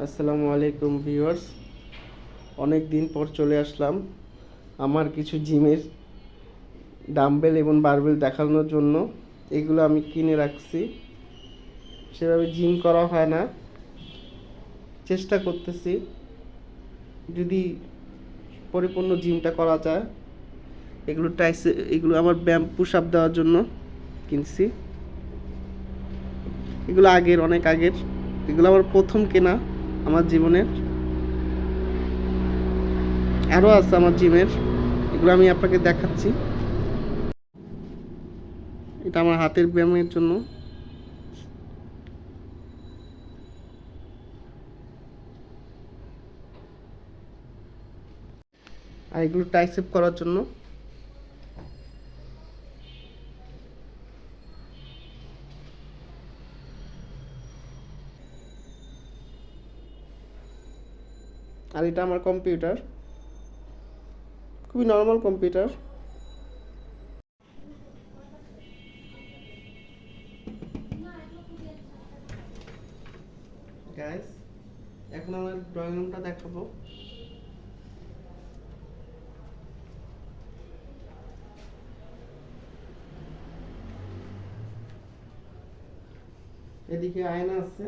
আসসালামু আলাইকুম ভিউয়ার্স। অনেক দিন পর চলে আসলাম আমার কিছু জিমের ডাম্বেল এবং বারবেল দেখানোর জন্য। এগুলো আমি কিনে রাখছি, সেভাবে জিম করা হয় না, চেষ্টা করতেছি যদি পরিপূর্ণ জিমটা করা যায়। এগুলো আমার ব্যায়াম পুশ আপ দেওয়ার জন্য কিনছি। এগুলো অনেক আগের, এগুলো আমার প্রথম কেনা আমার জীবনের। আরও আছে আমার জিমের, এগুলো আমি আপনাকে দেখাচ্ছি। এটা আমার হাতের ব্যায়ামের জন্য। আর এগুলো টাইসেপ করার জন্য। আর এটা আমার কম্পিউটার, খুবই নর্মাল কম্পিউটার। গাইস, এখন আমার ড্রয়িং রুমটা দেখাবো। এদিকে আয়না আছে,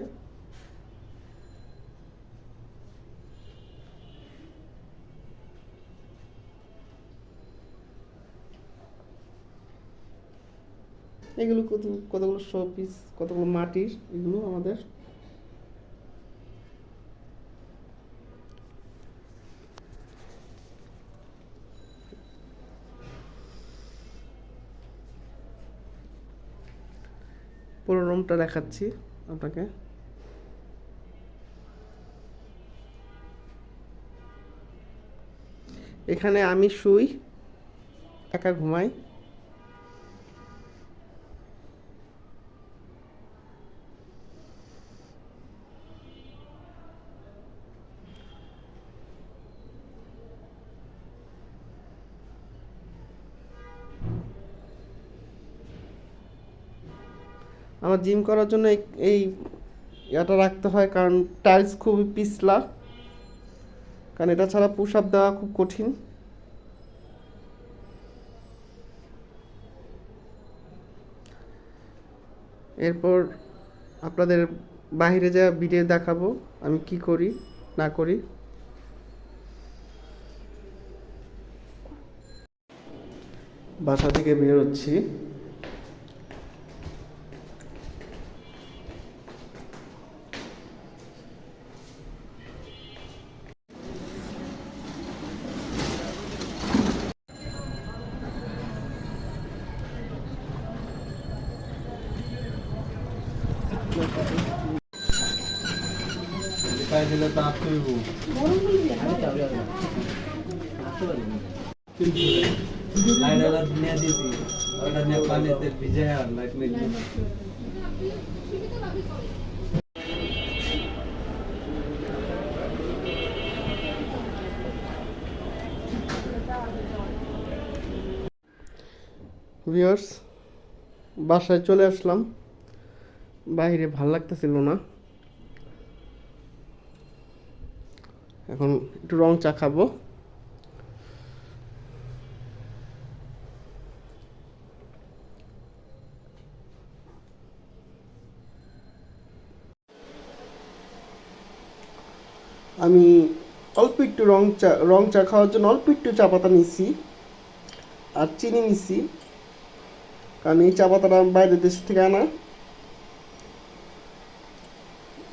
এগুলো কতগুলো শো পিস, কতগুলো মাটির, এগুলো আমাদের। পুরো রুমটা দেখাচ্ছি আপনাকে। এখানে আমি শুই, একা ঘুমাই। আমার জিম করার জন্য এই ইয়াটা রাখতে হয়, কারণ টাইলস খুবই পিছলা, কারণ এটা ছাড়া পুশ আপ দেওয়া খুব কঠিন। এরপর আপনাদের বাইরে যা ভিডিও দেখাবো আমি কি করি না করি। বাসা থেকে বের হচ্ছি। পাই দিলে তো আসতে হইব। লাইট আলা নিয়ে দিছি, ওটা নিয়ে পানিতে ভিজায় আর লাইট নিয়ে ভিউয়ার্স, বাসায় চলে আসলাম। বাইরে ভাল লাগতেছিল না, এখন একটু রং চা খাবো। আমি অল্প একটু রং চা খাওয়ার জন্য অল্প একটু চা পাতা নিছি আর চিনি নিছি, কারণ এই চা পাতাটা বাইরের দেশ থেকে আনা।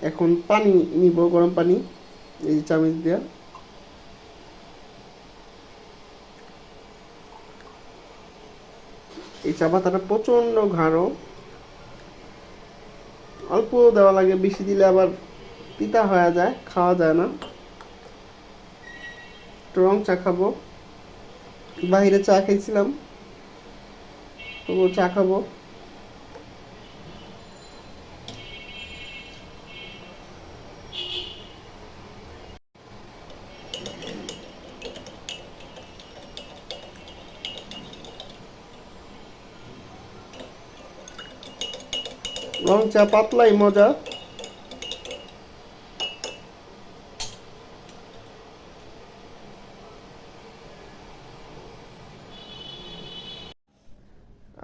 এখন পানি নিব, গরম পানি, এই চামচ দিয়া। এই চা পাতাটা প্রচণ্ড ঘাড়ো, অল্প দেওয়া লাগে, বেশি দিলে আবার তিতা হয়ে যায়, খাওয়া যায় না। একটু রং চা খাবো, বাইরে চা খেয়েছিলাম, তবুও চা খাবো। রং চা পাতলাই মজা।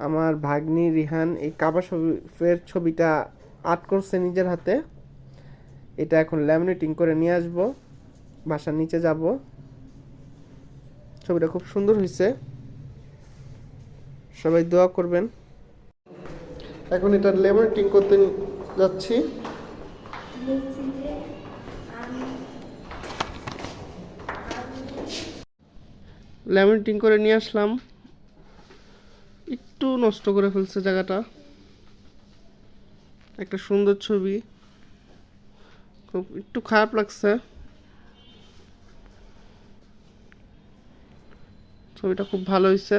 আমার ভাগ্নি রিহান এই কাবা শরীফের ছবিটা আর্ট করছে নিজের হাতে। এটা এখন ল্যামিনেটিং করে নিয়ে আসবো, বাসার নিচে যাব। ছবিটা খুব সুন্দর হয়েছে, সবাই দোয়া করবেন। এখন এটা ল্যামিনেটিং করতে যাচ্ছি। ল্যামিনেটিং করে নিয়ে আসলাম, একটু নষ্ট করে ফেলছে জায়গাটা। একটা সুন্দর ছবি, খুব একটু খারাপ লাগছে। ছবিটা খুব ভালো হয়েছে।